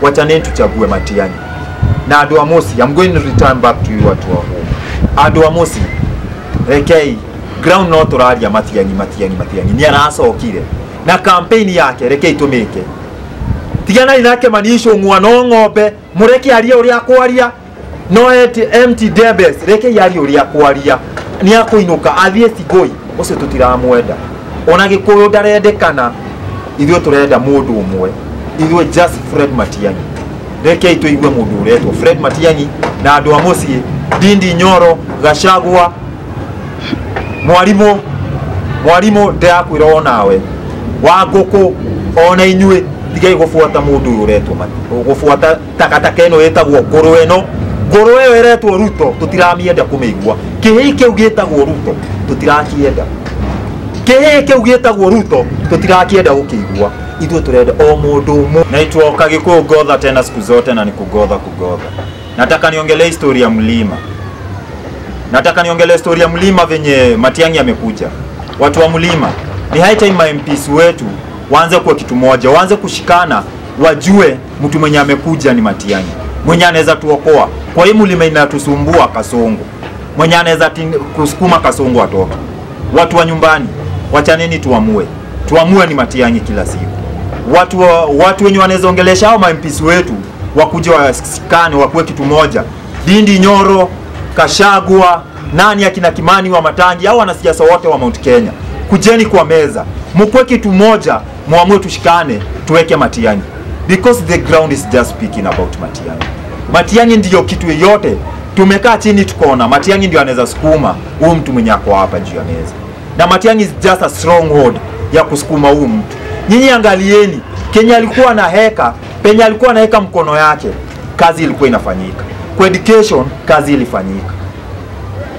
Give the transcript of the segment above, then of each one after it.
wachaneni tuchague Matiang'i. Na andu amosi, I'm going to return back to you watu wa home. Andu amosi, rekei ground no turaria Matiang'i ni aracokire na campaign yake rekei tumike. Tigana inake manisho ng'wano ng'ombe mureke aria uri akwaria no empty debes rekei aria uri akwaria ni akuinuka athie Sigoi ucio tutiramwenda ona gikuyu ndarendekana ithuĩ turenda mundu umwe ithuĩ just Fred Matiang'i. Rekei tuigue mundu uretwo Fred Matiang'i na andu a mucii Ndindi Nyoro Gachagua mwarimu ndakwira onawe Wanguku ona inyue tigai gufuata mundu uretwo gufuata takataka eno yetagwo ngũrwe ĩyo ĩretwo Ruto tutiramienda kumeigua kĩhĩ kĩu gĩtagwo Ruto tutirakienda tutirakienda gũkĩigua ithuĩ turenda o mundu umwe. Naitwa Kagikuyu Godha tena siku zote na nikugodha. Nataka niongelee historia ya mlima. Venye Matiang'i amekuja. Watu wa mlima, ni high time MPs wetu waanze kuwa kitu moja, waanze kushikana, wajue mtu mwenye amekuja ni Matiang'i. Mwenye anaweza tuokoa. Kwa hii mlima inatusumbua Kasongo. Mwenye anaweza kusukuma Kasongo atoke. Watu wa nyumbani, wachaneni tuamue. Tuamue ni Matiang'i kila siku. Watu wenye wanaweza ongelesha hao MPs wetu wakuje wasikane wakuwe kitu moja. Ndindi Nyoro, Gachagua, nani akina Kimani wa Matangi au wanasiasa wote wa Mount Kenya. Kujeni kwa meza. Mkuwe kitu moja, muamue tushikane, tuweke Matiang'i. Because the ground is just speaking about Matiang'i. Matiang'i ndiyo kitu yote. Tumekaa chini tukaona Matiang'i ndio anaweza sukuma huyu mtu mwenye ako hapa juu ya meza. Na Matiang'i is just a stronghold ya kusukuma huyu mtu. Nyinyi angalieni, Kenya alikuwa na heka, penye alikuwa na heka mkono yake, kazi ilikuwa inafanyika. Kwa education,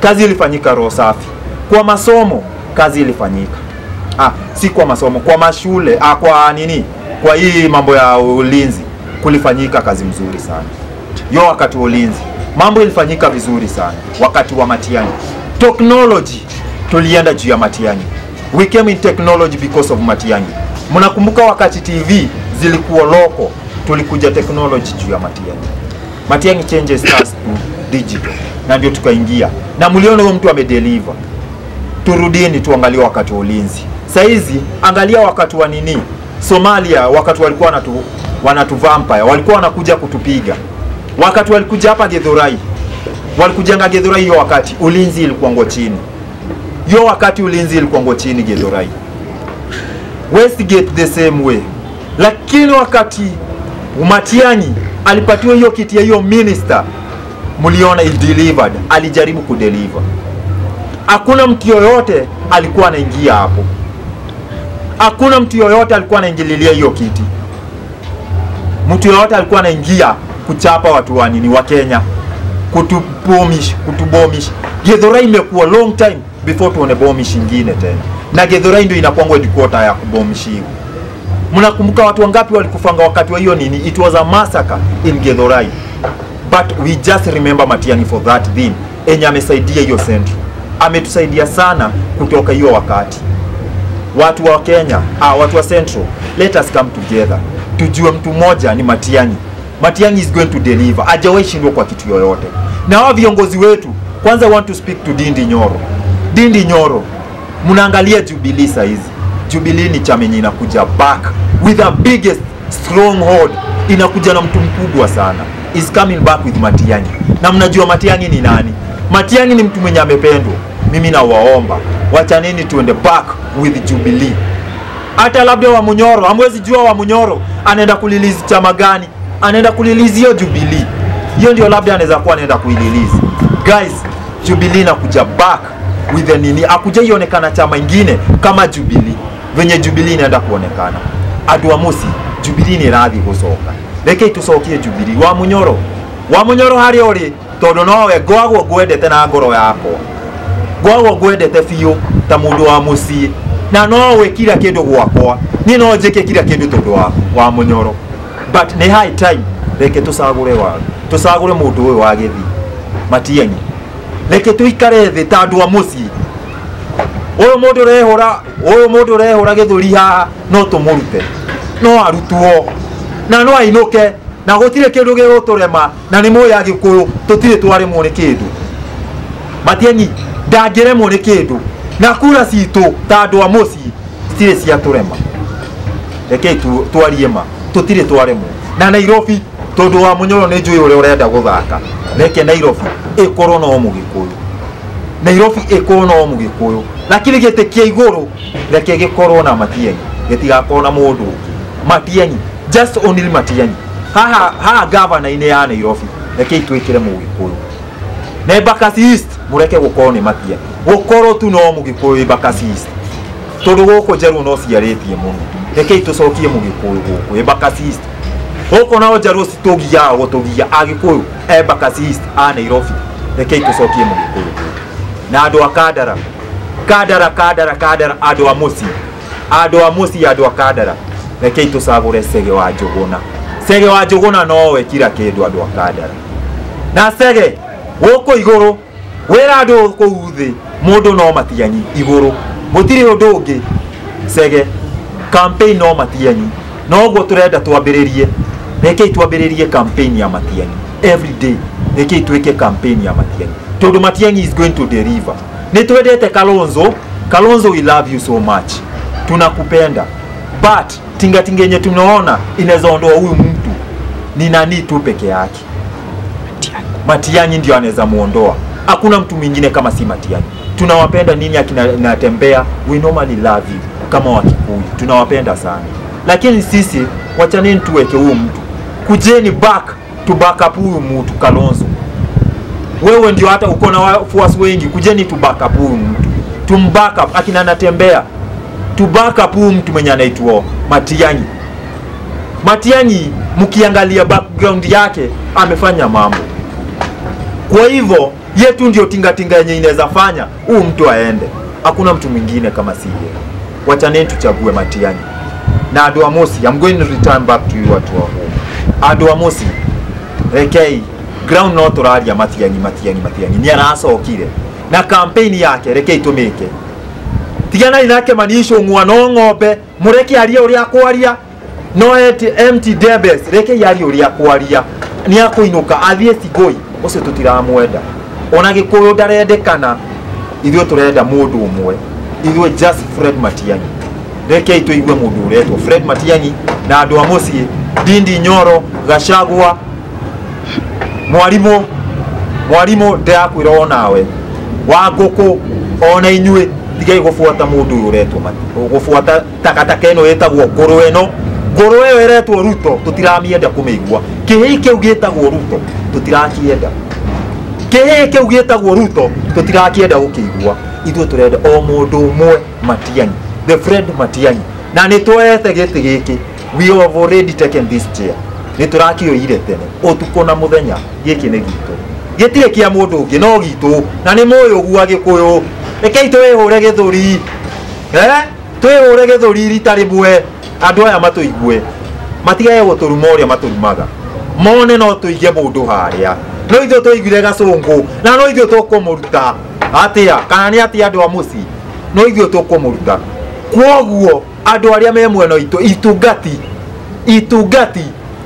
kazi ilifanyika roho safi. Kwa masomo, kazi ilifanyika. Si kwa masomo, kwa mashule, kwa hii mambo ya ulinzi, kulifanyika kazi mzuri sana. Wakati wa ulinzi, mambo ilifanyika vizuri sana. Wakati wa Matiang'i, technology, tulienda juu ya Matiang'i. We came in technology because of Matiang'i. Mnakumbuka wakati TV zilikuwa loko, tulikuja technology juu ya Matiang'i. Matiang'i changes us to digital. Na ndio tukaingia. Na mliona huyo mtu amedeliver. Turudieni tuangalie wakati wa ulinzi. Saizi angalia wakati wa nini? Somalia wakati walikuwa wanatu vampire, walikuwa wanakuja kutupiga. Wakati walikuja hapa Githurai. Walikujanga Githurai hiyo wakati ulinzi ilikuwa chini. Wakati ulinzi ilikuwa chini Githurai. Westgate the same way. Lakini wakati Matiang'i alipatiwa hiyo kiti ya hiyo minister, mliona he delivered, alijaribu kudeliver. Hakuna mtu yoyote alikuwa anaingia hapo. Hakuna mtu yoyote alikuwa anaingililia hiyo kiti. Mtu yoyote alikuwa anaingia kuchapa watu wa Kenya, kutubomish. Githurai imekuwa long time before tuone bomish ingine tena. Na Githurai ndio inakuwa headquarter ya kubomishiwa. Mnakumbuka watu wangapi walikufanga wakati wa hiyo nini? It was a massacre in Githurai. But we just remember Matiang'i for that thing. Amesaidia hiyo Central. Ametusaidia sana kutoka hiyo wakati. Watu wa Kenya, watu wa Central, let us come together. Tujue mtu moja ni Matiang'i. Matiang'i is going to deliver. Hajawahi shindwa kwa kitu yoyote. Na hao viongozi wetu, kwanza I want to speak to Ndindi Nyoro. Mnaangalia Jubilee saizi. Jubilee ni chama yenye inakuja back with the biggest stronghold. Inakuja na mtu mkubwa sana. Is coming back with Matiang'i. Na mnajua Matiang'i ni nani? Matiang'i ni mtu mwenye amependwa. Mimi na waomba, wachaneni tuende back with Jubilee. Hata labda wa Munyoro, hamwezi jua wa Munyoro anaenda kulilizi chama gani? Anaenda kulilizi hiyo Jubilee. Hiyo ndio labda anaweza kuwa anaenda kuililizi. Guys, Jubilee inakuja back with the nini? Akuja ionekana chama ingine kama Jubilee. Venye Jubilee inaenda kuonekana. Adu amosi, Jubilee ni radhi kusoka. Rekei tusokie Jubilee. Wa Munyoro hari ori todo nowe gwago gwendete na ngoro yako. Gwago gwendete fiyo ta mundu wa mucii. Na nowe kila kindu gwakwa. Ni no njike kila kindu todo wa Munyoro. But ni high time reke tusagure mundu uyu wa Githii Matiang'i. Reke tuikare thi ta andu a mucii. Uyu mundu rehora Githuri haha no tumurute. No arutwo. Na no ainuke na gutire kindu giguturema na ni moya Gikuyu tutire twaremwo ni kindu. Matiang'i ndangiremwo ni kindu na kura citu ta andu a muci citire cia turema. Rekei twarie ma tutire twaremwo na Nairobi tondu wa Munyoro ni njui uri urenda guthaka. Reke Nairobi ikorwo no Mugikuyu, Nairobi ikorwo no Mugikuyu, lakini gite kia iguru reke gikorwo na Matiang'i, gitigakorwo na mundu Matiang'i, just only Matiang'i. Haha governor ine ya Nairobi reke twikire Mugikuyu na Embakasi East mureke gukorwo ni Matiang'i, gukorwo tu no Mugikuyu Embakasi East tondu guku Njaruo no ciaritie muno. Reke tucokie Mugikuyu guku Embakasi East. Huko nao Njaruo citugia gutugia Agikuyu Embakasi East a Nairobi. Reke tucokie Mugikuyu na andu a Kandara andu a muci andu a Kandara. Reke tucagure Chege wa Njuguna. Chege wa Njuguna nowe kira kindu andu a Kandara na Chege guku iguru wira andu kuu thi mundu no Matiang'i iguru gutiri undu ungi. Chege campaign no Matiang'i no guo turenda twambiririe. Reke twambiririe campaign ya Matiang'i every day. Reke twike campaign ya Matiang'i tondu Matiang'i is going to deliver. Ni twendete Kalonzo, we love you so much, tunakupenda, but tinga yenye tunaona inaweza ondoa huyu mtu ni nani tu peke yake. Matiang'i ndio anaweza muondoa, hakuna mtu mwingine kama si Matiang'i. Tunawapenda nini akinatembea, we normally love you kama Wakikuyu, tunawapenda sana, lakini sisi wachaneni tuweke huyu mtu, kujeni back up huyu mtu Kalonzo. Wewe ndio hata uko na wafuasi wengi, kujeni tu back up huyu mtu, tumback up akina anatembea, tu back up huyu mtu mwenye anaitwa Matiang'i. Matiang'i mkiangalia background yake amefanya mambo, kwa hivyo yetu ndio tinga yenye inaweza fanya huyu mtu aende, hakuna mtu mwingine kama si yeye. Wachaneni tuchague Matiang'i na andu a muci. I'm going to return back to you watu wa home. Andu a muci rekei ground no turaria Matiang'i ni aracokire na campaign yake rekei tumike. Tigana inake manisho ng'wano ng'ombe mureke aria uria kwaria no empty debes. Rekei aria uria kwaria ni akuinuka athie Sigoi ucio tutiramwenda. Ona Gikuyu ndarendekana, ithuĩ turenda mundu umwe, ithuĩ just Fred Matiang'i. Rekei tuigue mundu uretwo Fred Matiang'i na andu a muci Ndindi Nyoro, Gachagua, mwarimu ndakwira onawe Wanguku, ona inyue tigai gufuata mundu uretwo gufuata takataka eno yetagwo ngurwe eno iretwo Ruto. Tutiramienda kumeigua kihi kiu gitagwo Ruto, tutirakienda kihi kiu gitagwo Ruto, tutirakienda gukigua. Ithuĩ turenda o mundu umwe Matiang'i, the Fred Matiang'i, na nitwete giti giki. We have already taken this chair, niturakioire tene utuko na muthenya. Giki ni gitu, gitire kia mundu ungi no gitu, na ni moyo gwa Gikuyu. Rekei twihure githuri, twihure githuri rita rimwe. Andu aya matuigue, matigae guturuma uria maturumaga, mone no tuige mundu haria. No ithuĩ tuiguire Gacungu na no ithuĩ tukumuruta atia, kana ni atia andu a muci, no ithuĩ tukumuruta. Kwoguo andu aria me mweno itu itungati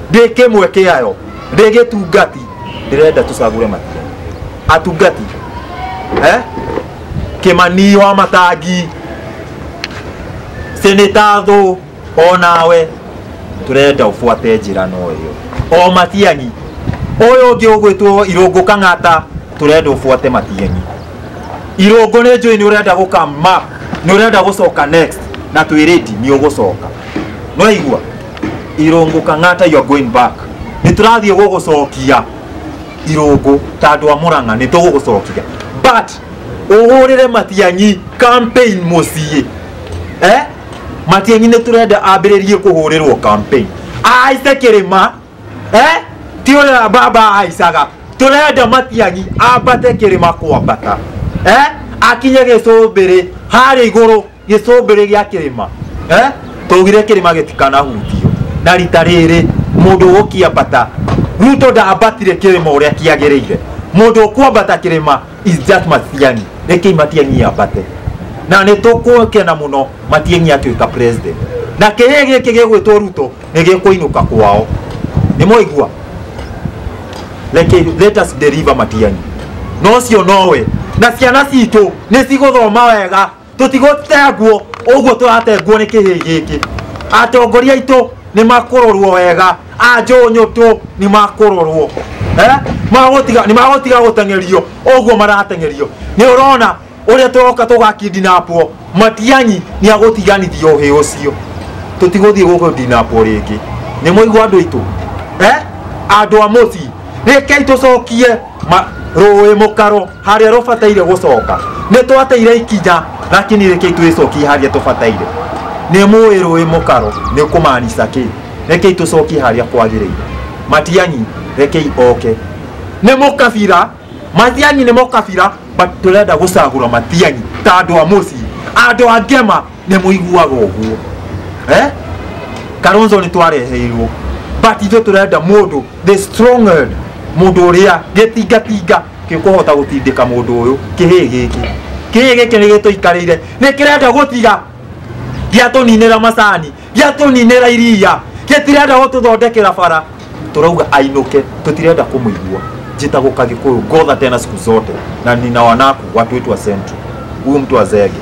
ndikimwe kiayo ndigitungati ndirenda tucagure Matiang'i atungati Kimani wa Matangi, Senator Thu, onawe turenda ufuate njira no iyo. O Matiang'i uyu ungi ugwitwo Irungu Kang'ata, turenda ufuate Matiang'i. Irungu ni njui ni urenda gukama, ni urenda gucoka next, na twireti ni ugucoka. No igua Irungu Kang'ata, you are going back. Niturathie gugucokia Irungu tandu a Murang'a ni tugugucokia, but uhurire Matiang'i campaign mucie. Matiang'i ni turenda ambiririe kuhurirwo campaign aice kirima, ti ura baba aicaga. Turenda Matiang'i ambate kirima kwambata, akinye Gicumbiri hari iguru, Gicumbiri gia kirima, tugire kirima gitikana hutio. Na rita riri mundu ukiambata, Ruto ndaambatire kirima uria kiagiriire. Mundu kwambata kirima is just Matiang'i. Rekei Matiang'i ambate, na ni tukukena muno Matiang'i atuika president, na kihi giki gigwitwo Ruto ni gikuinuka kwao. Nĩ mwaigua? Let us deliver Matiang'i. No cio nowe na ciana citũ nĩ cigũthoma wega, tũtigũtengwo ũguo tũratengwo nĩ kĩhĩ gĩkĩ. Atongoria aitũ nĩ makũrorwo wega, Njũnyũtũ nĩ makũrorwo, nĩ magũtiga gũteng'erio ũguo marateng'erio. Nĩ ũrona ũrĩa tũroka tũgakidinapwo, Matiang'i nĩ agũtiganithio ũhĩ ũcio, tũtigũthiĩ gũkidinapwo rĩngĩ. Nĩ mwaigua andũ aitũ? Andũ a mũciĩ, rekei tũcokie rũĩ mũkaro harĩa rũbataire gũcoka. Nĩ twateire ikinya, lakini rekei twĩcokie harĩa tũbataire. Nĩ mũĩ rũĩ mũkaro nĩ kũmaanisha kĩ? Rekei tũcokie harĩa kwagĩrĩire. Matiang'i rekei oke. Nĩ mũkabira, Matiang'i nĩ mũkabira, but tũrenda gũcagũra Matiang'i ta andũ a mũciĩ. Andũ a ngema nĩ mũiguaga ũguo. Kalonzo nĩ twareheirwo, but ithuĩ tũrenda mũndũ the strong-head, mũndũ ũrĩa gĩtingatinga gĩkũhota gũtindĩka mũndũ ũyũ kĩhĩ gĩkĩ. Kĩhĩ gĩkĩ nĩ gĩtũikarĩire, nĩ kĩrenda gũtiga gĩatũninĩra macani, gĩatũninĩra iria, gĩtirenda gũtũthondekera bara. Tũrauga ainũke, tũtirenda kũmũigua. Njĩtagwo Kagĩkũyũ, Godha tena siku zote, na nina wanaku watu wetu wa Central. Huyu mtu wa Zege.